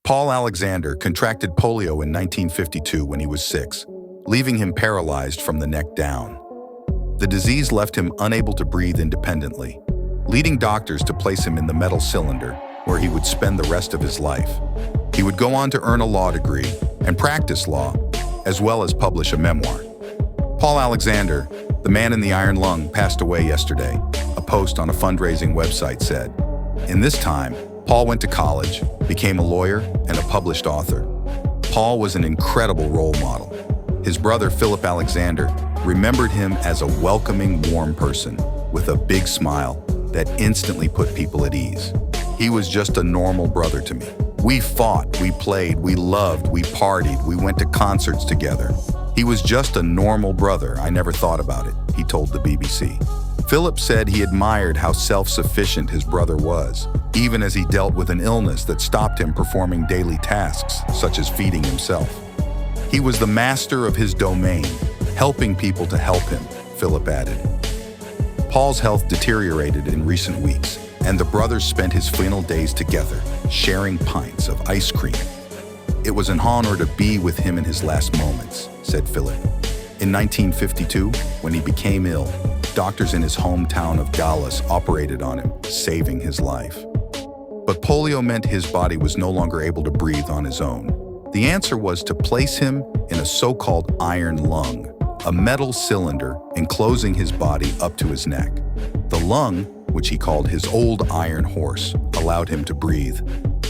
Paul Alexander contracted polio in 1952 when he was 6, leaving him paralyzed from the neck down. The disease left him unable to breathe independently, leading doctors to place him in the metal cylinder, where he would spend the rest of his life. He would go on to earn a law degree and practice law, as well as publish a memoir. Paul Alexander, the man in the iron lung, passed away yesterday, a post on a fundraising website said. In this time, Paul went to college, became a lawyer, and a published author. Paul was an incredible role model. His brother, Philip Alexander, remembered him as a welcoming, warm person with a big smile that instantly put people at ease. He was just a normal brother to me. We fought, we played, we loved, we partied, we went to concerts together. He was just a normal brother. I never thought about it, he told the BBC. Philip said he admired how self-sufficient his brother was, even as he dealt with an illness that stopped him performing daily tasks, such as feeding himself. He was the master of his domain, helping people to help him, Philip added. Paul's health deteriorated in recent weeks, and the brothers spent his final days together, sharing pints of ice cream. It was an honor to be with him in his last moments, said Philip. In 1952, when he became ill, doctors in his hometown of Dallas operated on him, saving his life. But polio meant his body was no longer able to breathe on his own. The answer was to place him in a so-called iron lung, a metal cylinder enclosing his body up to his neck. The lung, which he called his old iron horse, allowed him to breathe.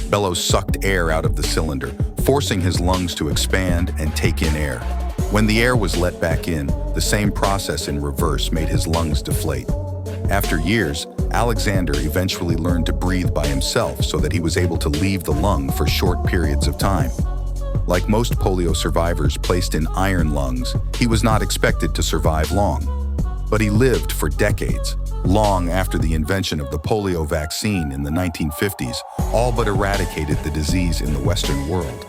Bellows sucked air out of the cylinder, forcing his lungs to expand and take in air. When the air was let back in, the same process in reverse made his lungs deflate. After years, Alexander eventually learned to breathe by himself so that he was able to leave the lung for short periods of time. Like most polio survivors placed in iron lungs, he was not expected to survive long. But he lived for decades, long after the invention of the polio vaccine in the 1950s all but eradicated the disease in the Western world.